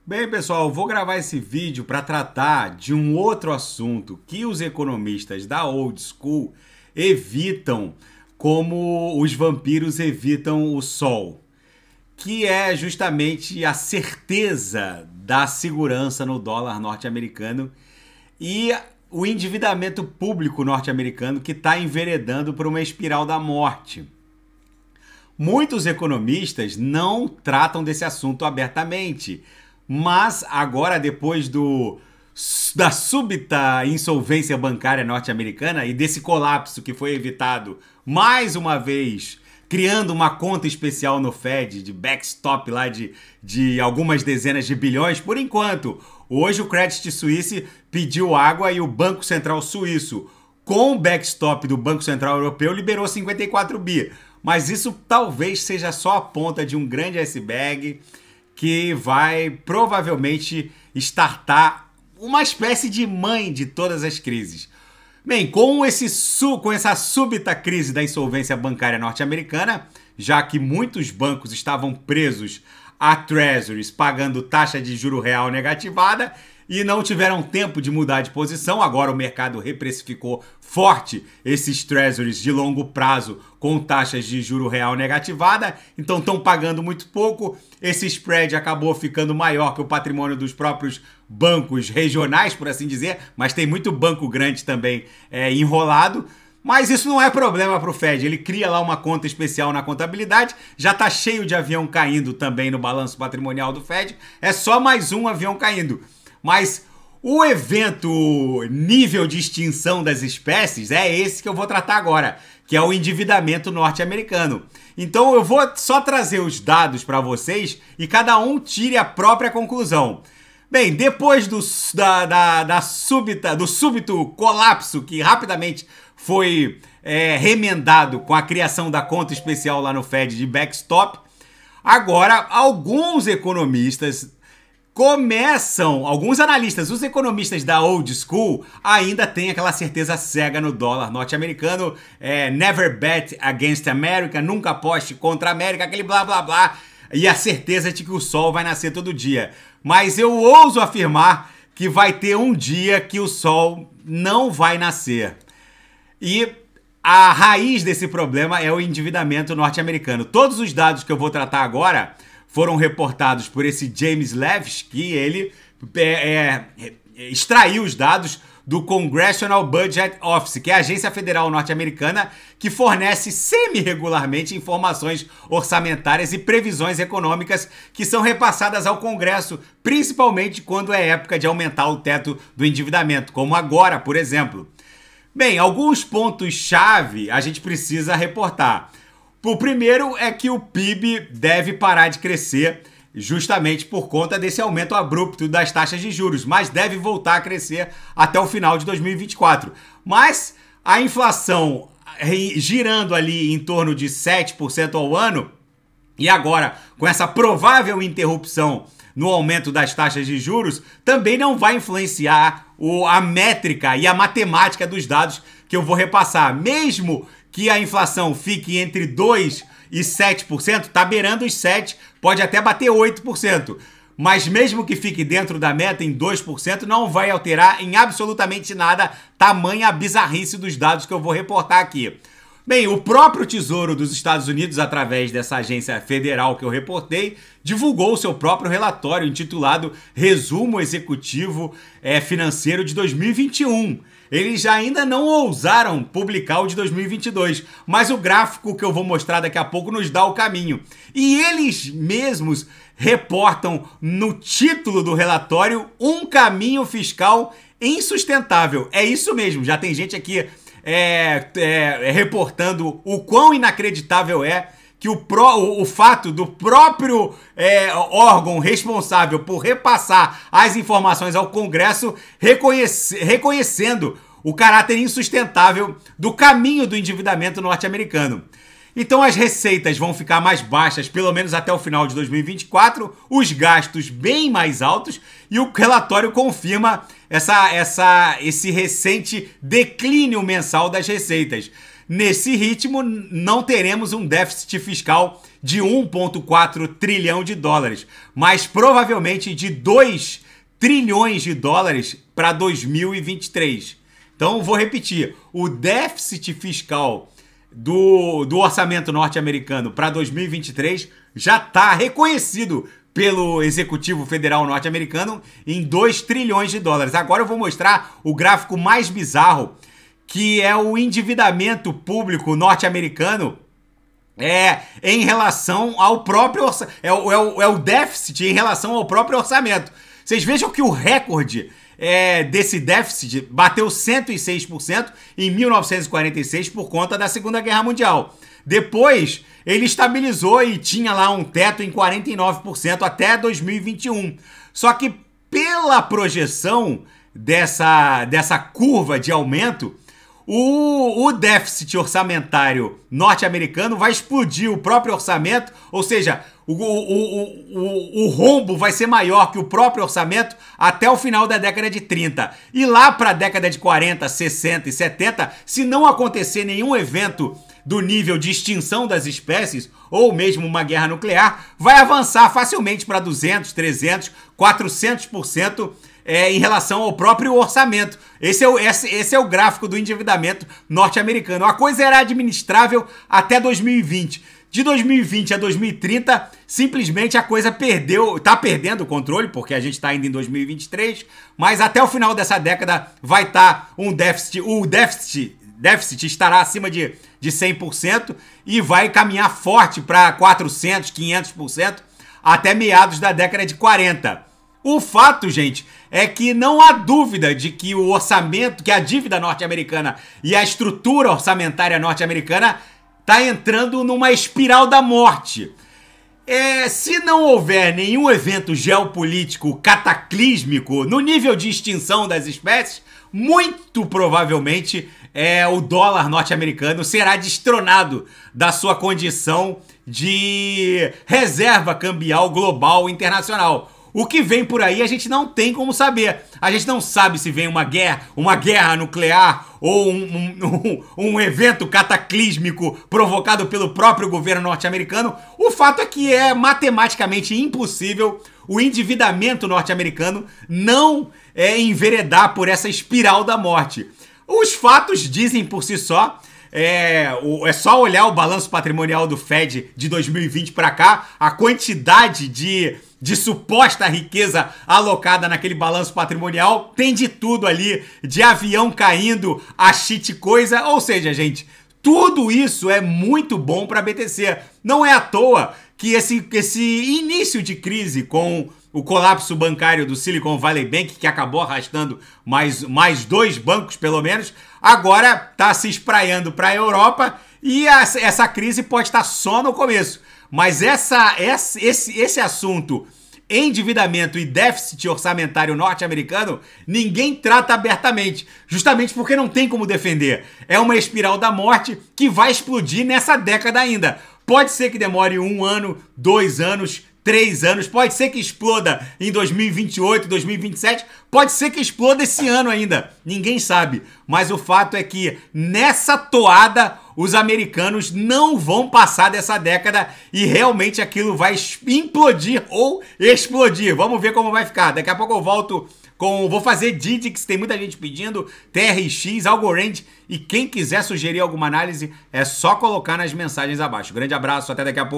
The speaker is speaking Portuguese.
Bem, pessoal, vou gravar esse vídeo para tratar de um outro assunto que os economistas da old school evitam como os vampiros evitam o sol, que é justamente a certeza da segurança no dólar norte-americano e o endividamento público norte-americano que está enveredando por uma espiral da morte. Muitos economistas não tratam desse assunto abertamente, mas agora, depois da súbita insolvência bancária norte-americana e desse colapso que foi evitado mais uma vez, criando uma conta especial no Fed de backstop lá de algumas dezenas de bilhões, por enquanto. Hoje o Credit Suisse pediu água e o Banco Central Suíço, com o backstop do Banco Central Europeu, liberou 54 bi. Mas isso talvez seja só a ponta de um grande iceberg que vai provavelmente startar uma espécie de mãe de todas as crises. Bem, com essa súbita crise da insolvência bancária norte-americana, já que muitos bancos estavam presos a treasuries pagando taxa de juro real negativada e não tiveram tempo de mudar de posição, agora o mercado reprecificou forte esses treasuries de longo prazo com taxas de juro real negativada, então estão pagando muito pouco, esse spread acabou ficando maior que o patrimônio dos próprios bancos regionais, por assim dizer, mas tem muito banco grande também enrolado. Mas isso não é problema para o Fed, ele cria lá uma conta especial na contabilidade, já está cheio de avião caindo também no balanço patrimonial do Fed, é só mais um avião caindo. Mas o evento nível de extinção das espécies é esse que eu vou tratar agora, que é o endividamento norte-americano. Então eu vou só trazer os dados para vocês e cada um tire a própria conclusão. Bem, depois do súbito colapso que rapidamente foi remendado com a criação da conta especial lá no Fed de backstop, agora alguns economistas alguns analistas, os economistas da old school ainda têm aquela certeza cega no dólar norte-americano, never bet against America, nunca aposte contra a América, aquele blá blá blá, e a certeza de que o sol vai nascer todo dia. Mas eu ouso afirmar que vai ter um dia que o sol não vai nascer. E a raiz desse problema é o endividamento norte-americano. Todos os dados que eu vou tratar agora foram reportados por esse James Levis, que ele extraiu os dados do Congressional Budget Office, que é a agência federal norte-americana que fornece semi-regularmente informações orçamentárias e previsões econômicas que são repassadas ao Congresso, principalmente quando é época de aumentar o teto do endividamento, como agora, por exemplo. Bem, alguns pontos-chave a gente precisa reportar. O primeiro é que o PIB deve parar de crescer justamente por conta desse aumento abrupto das taxas de juros, mas deve voltar a crescer até o final de 2024. Mas a inflação girando ali em torno de 7% ao ano, e agora com essa provável interrupção no aumento das taxas de juros, também não vai influenciar a métrica e a matemática dos dados que eu vou repassar. Mesmo que a inflação fique entre 2% e 7%, tá beirando os 7%, pode até bater 8%. Mas mesmo que fique dentro da meta em 2%, não vai alterar em absolutamente nada tamanha a bizarrice dos dados que eu vou reportar aqui. Bem, o próprio Tesouro dos Estados Unidos, através dessa agência federal que eu reportei, divulgou o seu próprio relatório intitulado Resumo Executivo Financeiro de 2021. Eles ainda não ousaram publicar o de 2022, mas o gráfico que eu vou mostrar daqui a pouco nos dá o caminho. E eles mesmos reportam no título do relatório um caminho fiscal insustentável. É isso mesmo, já tem gente aqui reportando o quão inacreditável é que o fato do próprio órgão responsável por repassar as informações ao Congresso reconhecendo o caráter insustentável do caminho do endividamento norte-americano. Então as receitas vão ficar mais baixas, pelo menos até o final de 2024, os gastos bem mais altos, e o relatório confirma esse recente declínio mensal das receitas. nesse ritmo, não teremos um déficit fiscal de 1,4 trilhão de dólares, mas provavelmente de 2 trilhões de dólares para 2023. Então, vou repetir, o déficit fiscal do orçamento norte-americano para 2023 já está reconhecido pelo Executivo Federal norte-americano em 2 trilhões de dólares. Agora eu vou mostrar o gráfico mais bizarro, que é o endividamento público norte-americano em relação ao próprio orçamento. É o déficit em relação ao próprio orçamento. Vocês vejam que o recorde desse déficit bateu 106% em 1946 por conta da Segunda Guerra Mundial. Depois, ele estabilizou e tinha lá um teto em 49% até 2021. Só que pela projeção dessa curva de aumento, o déficit orçamentário norte-americano vai explodir o próprio orçamento, ou seja, o rombo vai ser maior que o próprio orçamento até o final da década de 30. E lá para a década de 40, 60 e 70, se não acontecer nenhum evento do nível de extinção das espécies, ou mesmo uma guerra nuclear, vai avançar facilmente para 200, 300, 400% em relação ao próprio orçamento. Esse é o gráfico do endividamento norte-americano. A coisa era administrável até 2020. De 2020 a 2030, simplesmente a coisa está perdendo o controle, porque a gente está indo em 2023, mas até o final dessa década vai estar o déficit estará acima de 100% e vai caminhar forte para 400%, 500% até meados da década de 40. O fato, gente, é que não há dúvida de que o orçamento, que a dívida norte-americana e a estrutura orçamentária norte-americana está entrando numa espiral da morte. Se não houver nenhum evento geopolítico cataclísmico no nível de extinção das espécies, muito provavelmente o dólar norte-americano será destronado da sua condição de reserva cambial global internacional. O que vem por aí a gente não tem como saber. A gente não sabe se vem uma guerra nuclear ou um evento cataclísmico provocado pelo próprio governo norte-americano. O fato é que é matematicamente impossível o endividamento norte-americano não enveredar por essa espiral da morte. Os fatos dizem por si só. É só olhar o balanço patrimonial do Fed de 2020 para cá, a quantidade de suposta riqueza alocada naquele balanço patrimonial, tem de tudo ali, de avião caindo, a shit coisa, ou seja, gente, tudo isso é muito bom para a BTC. Não é à toa que esse início de crise com o colapso bancário do Silicon Valley Bank, que acabou arrastando mais 2 bancos, pelo menos, agora está se espraiando para a Europa e essa crise pode estar só no começo. Mas esse assunto, endividamento e déficit orçamentário norte-americano, ninguém trata abertamente, justamente porque não tem como defender. É uma espiral da morte que vai explodir nessa década ainda. Pode ser que demore 1 ano, 2 anos, 3 anos, pode ser que exploda em 2028, 2027, pode ser que exploda esse ano ainda, ninguém sabe. Mas o fato é que nessa toada os americanos não vão passar dessa década e realmente aquilo vai implodir ou explodir. Vamos ver como vai ficar. Daqui a pouco eu volto vou fazer Didix, tem muita gente pedindo, TRX, Algorand, e quem quiser sugerir alguma análise é só colocar nas mensagens abaixo. Grande abraço, até daqui a pouco.